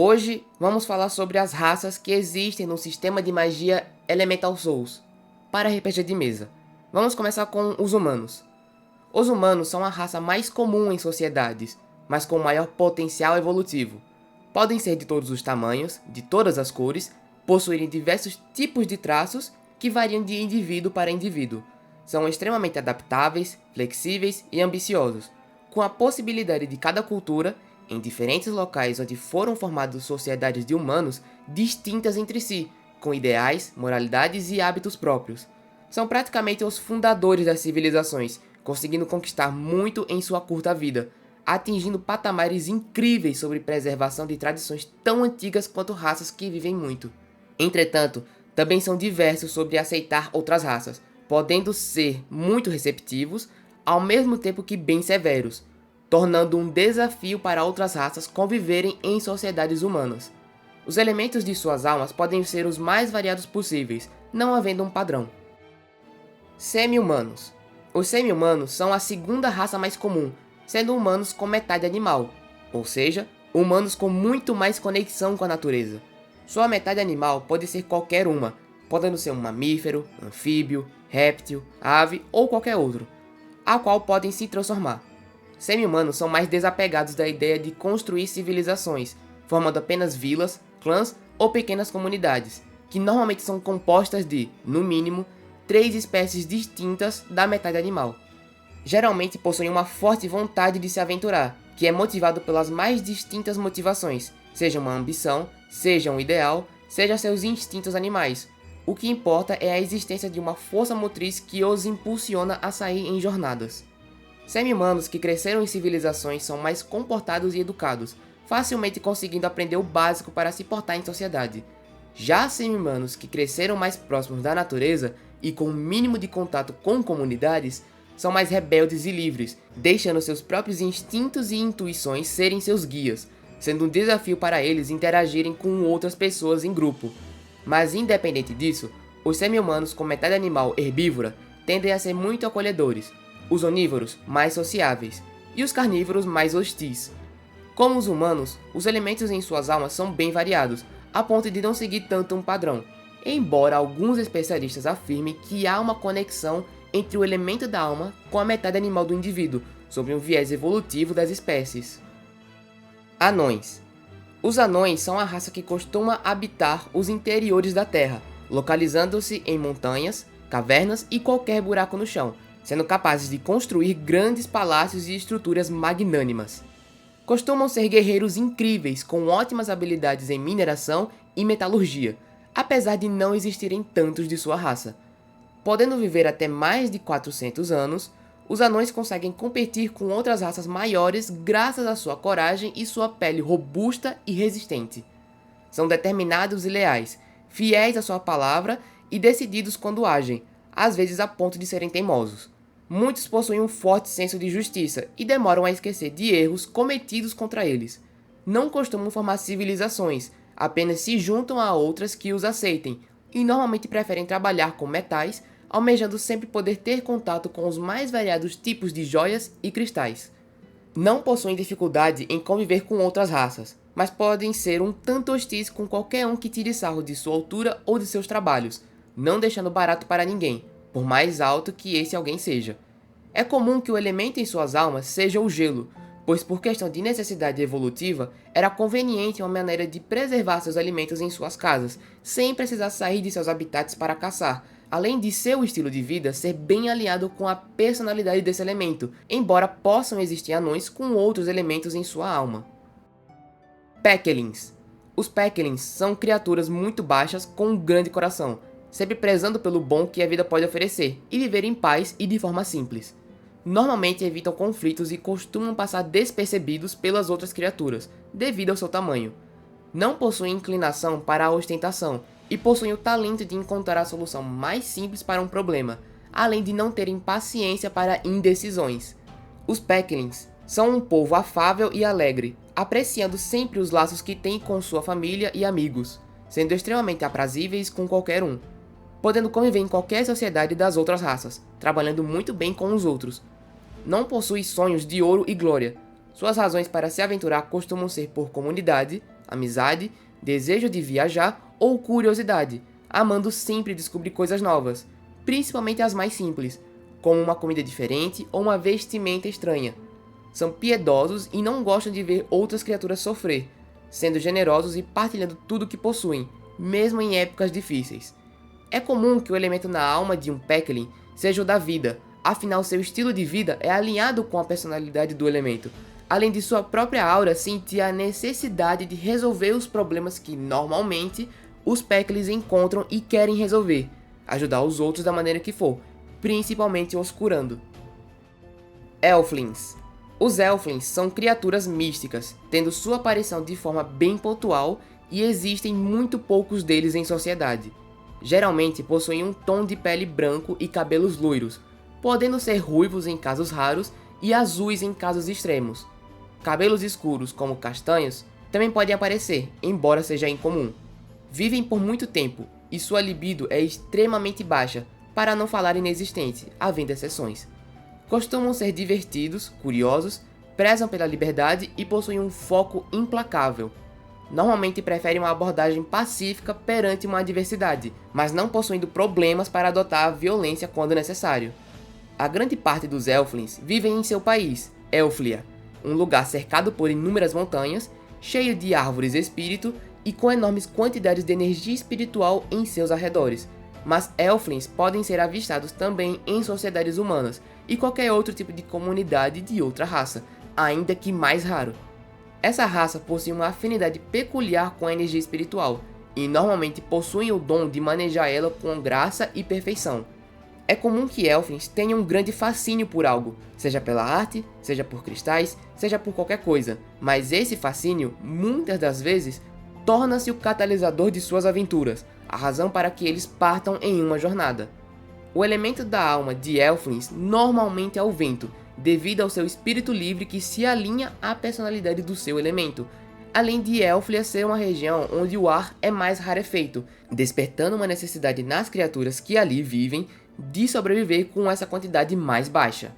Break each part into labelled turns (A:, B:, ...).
A: Hoje vamos falar sobre as raças que existem no sistema de magia Elemental Souls para RPG de mesa. Vamos começar com os humanos. Os humanos são a raça mais comum em sociedades, mas com maior potencial evolutivo. Podem ser de todos os tamanhos, de todas as cores, possuírem diversos tipos de traços que variam de indivíduo para indivíduo. São extremamente adaptáveis, flexíveis e ambiciosos, com a possibilidade de cada cultura, em diferentes locais onde foram formadas sociedades de humanos distintas entre si, com ideais, moralidades e hábitos próprios. São praticamente os fundadores das civilizações, conseguindo conquistar muito em sua curta vida, atingindo patamares incríveis sobre preservação de tradições tão antigas quanto raças que vivem muito. Entretanto, também são diversos sobre aceitar outras raças, podendo ser muito receptivos, ao mesmo tempo que bem severos, tornando um desafio para outras raças conviverem em sociedades humanas. Os elementos de suas almas podem ser os mais variados possíveis, não havendo um padrão. Semi-humanos. Os semi-humanos são a segunda raça mais comum, sendo humanos com metade animal, ou seja, humanos com muito mais conexão com a natureza. Sua metade animal pode ser qualquer uma, podendo ser um mamífero, anfíbio, réptil, ave ou qualquer outro, a qual podem se transformar. Semi-humanos são mais desapegados da ideia de construir civilizações, formando apenas vilas, clãs ou pequenas comunidades, que normalmente são compostas de, no mínimo, 3 espécies distintas da metade animal. Geralmente possuem uma forte vontade de se aventurar, que é motivado pelas mais distintas motivações, seja uma ambição, seja um ideal, seja seus instintos animais. O que importa é a existência de uma força motriz que os impulsiona a sair em jornadas. Semi-humanos que cresceram em civilizações são mais comportados e educados, facilmente conseguindo aprender o básico para se portar em sociedade. Já semi-humanos que cresceram mais próximos da natureza e com o mínimo de contato com comunidades, são mais rebeldes e livres, deixando seus próprios instintos e intuições serem seus guias, sendo um desafio para eles interagirem com outras pessoas em grupo. Mas independente disso, os semi-humanos com metade animal herbívora tendem a ser muito acolhedores, os onívoros mais sociáveis e os carnívoros mais hostis. Como os humanos, os elementos em suas almas são bem variados, a ponto de não seguir tanto um padrão, embora alguns especialistas afirmem que há uma conexão entre o elemento da alma com a metade animal do indivíduo, sobre um viés evolutivo das espécies. Anões. Os anões são a raça que costuma habitar os interiores da Terra, localizando-se em montanhas, cavernas e qualquer buraco no chão, sendo capazes de construir grandes palácios e estruturas magnânimas. Costumam ser guerreiros incríveis com ótimas habilidades em mineração e metalurgia, apesar de não existirem tantos de sua raça. Podendo viver até mais de 400 anos, os anões conseguem competir com outras raças maiores graças à sua coragem e sua pele robusta e resistente. São determinados e leais, fiéis à sua palavra e decididos quando agem, às vezes a ponto de serem teimosos. Muitos possuem um forte senso de justiça e demoram a esquecer de erros cometidos contra eles. Não costumam formar civilizações, apenas se juntam a outras que os aceitem, e normalmente preferem trabalhar com metais, almejando sempre poder ter contato com os mais variados tipos de joias e cristais. Não possuem dificuldade em conviver com outras raças, mas podem ser um tanto hostis com qualquer um que tire sarro de sua altura ou de seus trabalhos, não deixando barato para ninguém, por mais alto que esse alguém seja. É comum que o elemento em suas almas seja o gelo, pois por questão de necessidade evolutiva, era conveniente uma maneira de preservar seus alimentos em suas casas, sem precisar sair de seus habitats para caçar, além de seu estilo de vida ser bem alinhado com a personalidade desse elemento, embora possam existir anões com outros elementos em sua alma. Pekelins. Os Pekelins são criaturas muito baixas com um grande coração, sempre prezando pelo bom que a vida pode oferecer e viver em paz e de forma simples. Normalmente evitam conflitos e costumam passar despercebidos pelas outras criaturas, devido ao seu tamanho. Não possuem inclinação para a ostentação e possuem o talento de encontrar a solução mais simples para um problema, além de não terem paciência para indecisões. Os Pekelins são um povo afável e alegre, apreciando sempre os laços que têm com sua família e amigos, sendo extremamente aprazíveis com qualquer um, podendo conviver em qualquer sociedade das outras raças, trabalhando muito bem com os outros. Não possui sonhos de ouro e glória. Suas razões para se aventurar costumam ser por comunidade, amizade, desejo de viajar ou curiosidade, amando sempre descobrir coisas novas, principalmente as mais simples, como uma comida diferente ou uma vestimenta estranha. São piedosos e não gostam de ver outras criaturas sofrer, sendo generosos e partilhando tudo que possuem, mesmo em épocas difíceis. É comum que o elemento na alma de um Peklin seja o da vida, afinal seu estilo de vida é alinhado com a personalidade do elemento, além de sua própria aura sentir a necessidade de resolver os problemas que, normalmente, os Peklins encontram e querem resolver, ajudar os outros da maneira que for, principalmente os curando. Elflings. Os Elflings são criaturas místicas, tendo sua aparição de forma bem pontual e existem muito poucos deles em sociedade. Geralmente possuem um tom de pele branco e cabelos loiros, podendo ser ruivos em casos raros e azuis em casos extremos. Cabelos escuros, como castanhos, também podem aparecer, embora seja incomum. Vivem por muito tempo e sua libido é extremamente baixa, para não falar inexistente, havendo exceções. Costumam ser divertidos, curiosos, prezam pela liberdade e possuem um foco implacável. Normalmente preferem uma abordagem pacífica perante uma adversidade, mas não possuindo problemas para adotar a violência quando necessário. A grande parte dos Elflings vivem em seu país, Elflia, um lugar cercado por inúmeras montanhas, cheio de árvores espírito e com enormes quantidades de energia espiritual em seus arredores. Mas Elflings podem ser avistados também em sociedades humanas e qualquer outro tipo de comunidade de outra raça, ainda que mais raro. Essa raça possui uma afinidade peculiar com a energia espiritual, e normalmente possuem o dom de manejar ela com graça e perfeição. É comum que Elflings tenham um grande fascínio por algo, seja pela arte, seja por cristais, seja por qualquer coisa, mas esse fascínio, muitas das vezes, torna-se o catalisador de suas aventuras, a razão para que eles partam em uma jornada. O elemento da alma de Elflings normalmente é o vento, devido ao seu espírito livre que se alinha à personalidade do seu elemento, além de Elflia ser uma região onde o ar é mais rarefeito, despertando uma necessidade nas criaturas que ali vivem de sobreviver com essa quantidade mais baixa.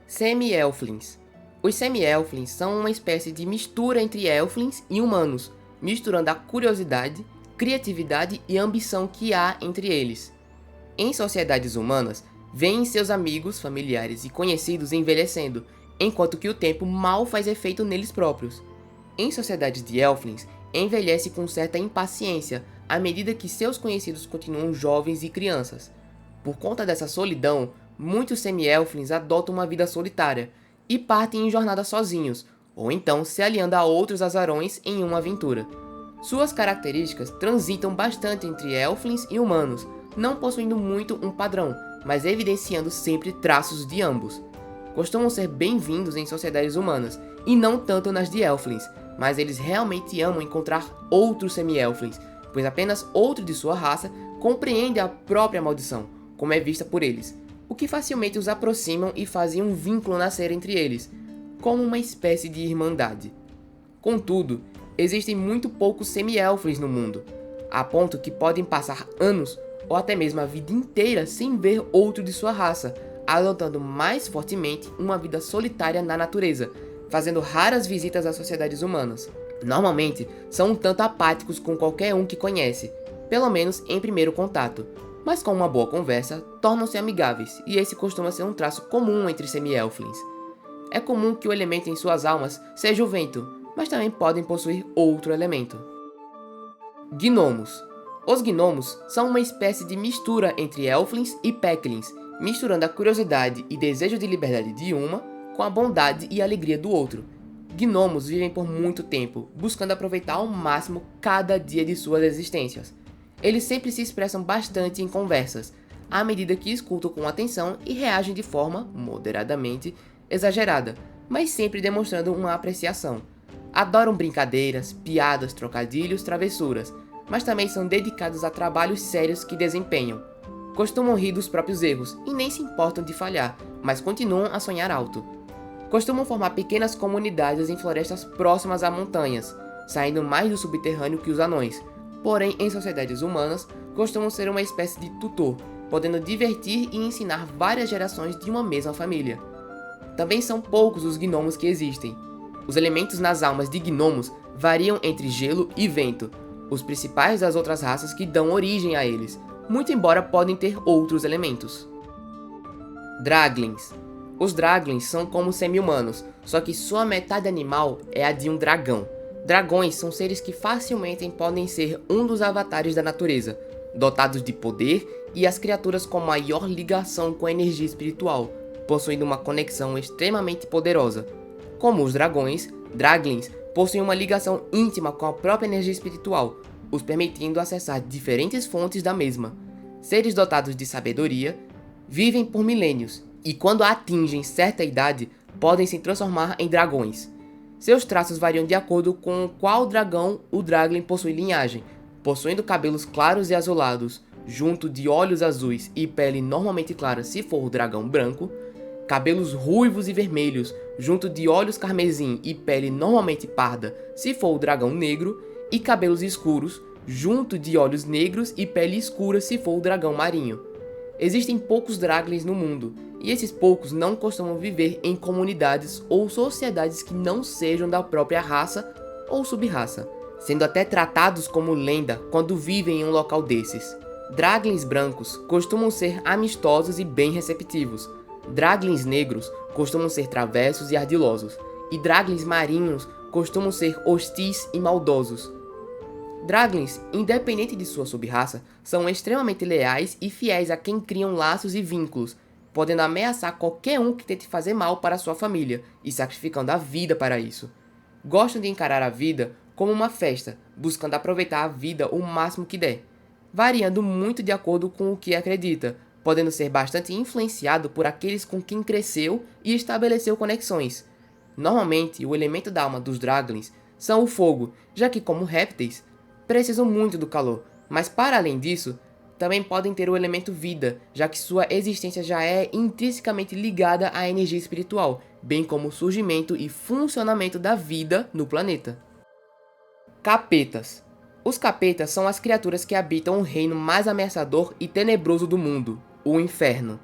A: Semi-Elflings. Os Semi-Elflings são uma espécie de mistura entre Elflings e humanos, misturando a curiosidade, criatividade e ambição que há entre eles. Em sociedades humanas, veem seus amigos, familiares e conhecidos envelhecendo, enquanto que o tempo mal faz efeito neles próprios. Em sociedades de Elflings, envelhece com certa impaciência, à medida que seus conhecidos continuam jovens e crianças. Por conta dessa solidão, muitos semi-elflings adotam uma vida solitária e partem em jornada sozinhos, ou então se aliando a outros azarões em uma aventura. Suas características transitam bastante entre elflings e humanos, não possuindo muito um padrão, mas evidenciando sempre traços de ambos. Costumam ser bem-vindos em sociedades humanas, e não tanto nas de elflings, mas eles realmente amam encontrar outros semi-elflings, pois apenas outro de sua raça compreende a própria maldição, como é vista por eles, o que facilmente os aproximam e fazem um vínculo nascer entre eles, como uma espécie de irmandade. Contudo, existem muito poucos semi-elflings no mundo, a ponto que podem passar anos ou até mesmo a vida inteira sem ver outro de sua raça, adotando mais fortemente uma vida solitária na natureza, fazendo raras visitas às sociedades humanas. Normalmente, são um tanto apáticos com qualquer um que conhece, pelo menos em primeiro contato, mas com uma boa conversa, tornam-se amigáveis, e esse costuma ser um traço comum entre semi-elflings. É comum que o elemento em suas almas seja o vento, mas também podem possuir outro elemento. Gnomos. Os gnomos são uma espécie de mistura entre elflings e peklins, misturando a curiosidade e desejo de liberdade de uma com a bondade e alegria do outro. Gnomos vivem por muito tempo, buscando aproveitar ao máximo cada dia de suas existências. Eles sempre se expressam bastante em conversas, à medida que escutam com atenção e reagem de forma, moderadamente, exagerada, mas sempre demonstrando uma apreciação. Adoram brincadeiras, piadas, trocadilhos, travessuras, mas também são dedicados a trabalhos sérios que desempenham. Costumam rir dos próprios erros e nem se importam de falhar, mas continuam a sonhar alto. Costumam formar pequenas comunidades em florestas próximas a montanhas, saindo mais do subterrâneo que os anões. Porém, em sociedades humanas, costumam ser uma espécie de tutor, podendo divertir e ensinar várias gerações de uma mesma família. Também são poucos os gnomos que existem. Os elementos nas almas de gnomos variam entre gelo e vento, os principais das outras raças que dão origem a eles, muito embora podem ter outros elementos. Draglings. Os Draglings são como semi-humanos, só que sua metade animal é a de um dragão. Dragões são seres que facilmente podem ser um dos avatares da natureza, dotados de poder e as criaturas com maior ligação com a energia espiritual, possuindo uma conexão extremamente poderosa. Como os dragões, Draglings possuem uma ligação íntima com a própria energia espiritual, os permitindo acessar diferentes fontes da mesma. Seres dotados de sabedoria, vivem por milênios e quando atingem certa idade, podem se transformar em dragões. Seus traços variam de acordo com qual dragão o Dragling possui linhagem, possuindo cabelos claros e azulados, junto de olhos azuis e pele normalmente clara se for o dragão branco, cabelos ruivos e vermelhos, junto de olhos carmesim e pele normalmente parda se for o dragão negro, e cabelos escuros, junto de olhos negros e pele escura se for o dragão marinho. Existem poucos Draglings no mundo, e esses poucos não costumam viver em comunidades ou sociedades que não sejam da própria raça ou sub-raça, sendo até tratados como lenda quando vivem em um local desses. Draglings brancos costumam ser amistosos e bem receptivos. Draglings negros costumam ser travessos e ardilosos, e Draglings marinhos costumam ser hostis e maldosos. Draglings, independente de sua sub-raça, são extremamente leais e fiéis a quem criam laços e vínculos, podendo ameaçar qualquer um que tente fazer mal para sua família e sacrificando a vida para isso. Gostam de encarar a vida como uma festa, buscando aproveitar a vida o máximo que der, variando muito de acordo com o que acredita, podendo ser bastante influenciado por aqueles com quem cresceu e estabeleceu conexões. Normalmente, o elemento da alma dos Draglings são o fogo, já que como répteis, precisam muito do calor, mas para além disso, também podem ter o elemento vida, já que sua existência já é intrinsecamente ligada à energia espiritual, bem como o surgimento e funcionamento da vida no planeta. Capetas. Os capetas são as criaturas que habitam o reino mais ameaçador e tenebroso do mundo, o inferno.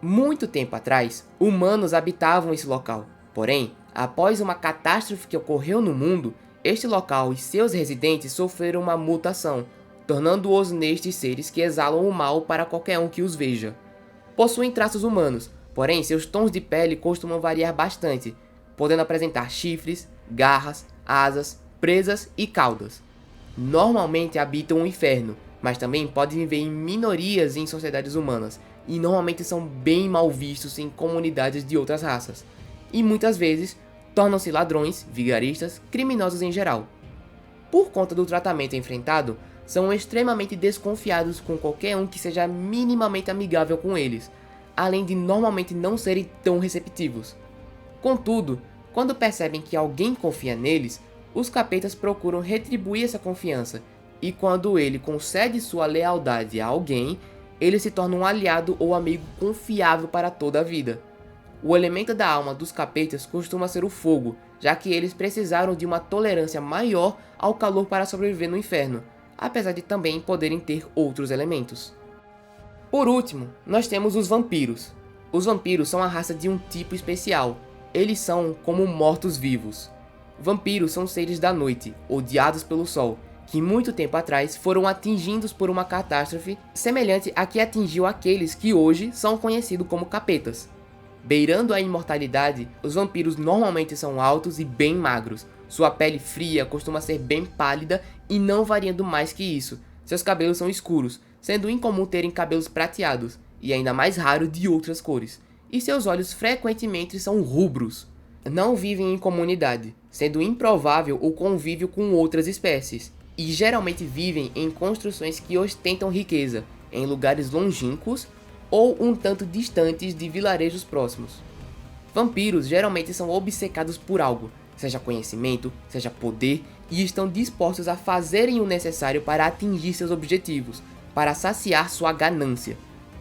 A: Muito tempo atrás, humanos habitavam esse local, porém, após uma catástrofe que ocorreu no mundo, este local e seus residentes sofreram uma mutação, tornando-os nestes seres que exalam o mal para qualquer um que os veja. Possuem traços humanos, porém seus tons de pele costumam variar bastante, podendo apresentar chifres, garras, asas, presas e caudas. Normalmente habitam o inferno, mas também podem viver em minorias em sociedades humanas, e normalmente são bem mal vistos em comunidades de outras raças, e muitas vezes tornam-se ladrões, vigaristas, criminosos em geral. Por conta do tratamento enfrentado, são extremamente desconfiados com qualquer um que seja minimamente amigável com eles, além de normalmente não serem tão receptivos. Contudo, quando percebem que alguém confia neles, os capetas procuram retribuir essa confiança, e quando ele concede sua lealdade a alguém, ele se torna um aliado ou amigo confiável para toda a vida. O elemento da alma dos capetas costuma ser o fogo, já que eles precisaram de uma tolerância maior ao calor para sobreviver no inferno, apesar de também poderem ter outros elementos. Por último, nós temos os vampiros. Os vampiros são a raça de um tipo especial. Eles são como mortos-vivos. Vampiros são seres da noite, odiados pelo sol, que muito tempo atrás foram atingidos por uma catástrofe semelhante à que atingiu aqueles que hoje são conhecidos como capetas. Beirando a imortalidade, os vampiros normalmente são altos e bem magros. Sua pele fria costuma ser bem pálida e não variando mais que isso. Seus cabelos são escuros, sendo incomum terem cabelos prateados, e ainda mais raro de outras cores. E seus olhos frequentemente são rubros. Não vivem em comunidade, sendo improvável o convívio com outras espécies. E geralmente vivem em construções que ostentam riqueza, em lugares longínquos ou um tanto distantes de vilarejos próximos. Vampiros geralmente são obcecados por algo, seja conhecimento, seja poder, e estão dispostos a fazerem o necessário para atingir seus objetivos, para saciar sua ganância.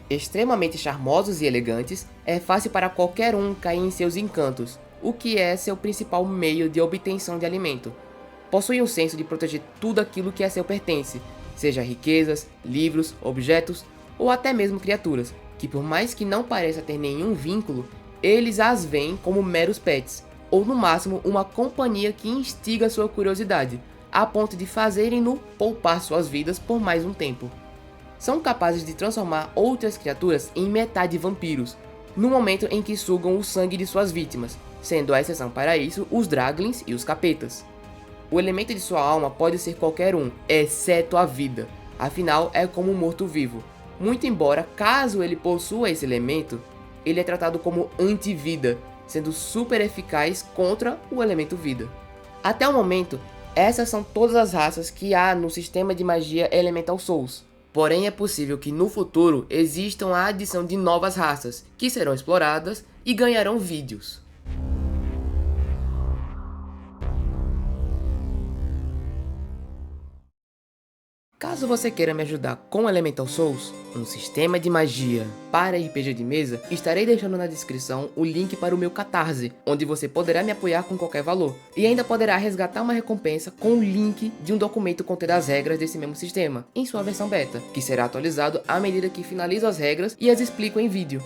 A: Extremamente charmosos e elegantes, é fácil para qualquer um cair em seus encantos, o que é seu principal meio de obtenção de alimento. Possuem o senso de proteger tudo aquilo que a seu pertence, seja riquezas, livros, objetos ou até mesmo criaturas, que por mais que não pareça ter nenhum vínculo, eles as veem como meros pets, ou no máximo uma companhia que instiga sua curiosidade, a ponto de fazerem-no poupar suas vidas por mais um tempo. São capazes de transformar outras criaturas em metade vampiros, no momento em que sugam o sangue de suas vítimas, sendo a exceção para isso os Draglins e os Capetas. O elemento de sua alma pode ser qualquer um, exceto a vida, afinal é como um morto-vivo, muito embora, caso ele possua esse elemento, ele é tratado como anti-vida, sendo super eficaz contra o elemento vida. Até o momento, essas são todas as raças que há no sistema de magia Elemental Souls. Porém, é possível que no futuro existam a adição de novas raças, que serão exploradas e ganharão vídeos. Caso você queira me ajudar com Elemental Souls, um sistema de magia para RPG de mesa, estarei deixando na descrição o link para o meu Catarse, onde você poderá me apoiar com qualquer valor, e ainda poderá resgatar uma recompensa com o link de um documento contendo as regras desse mesmo sistema, em sua versão beta, que será atualizado à medida que finalizo as regras e as explico em vídeo.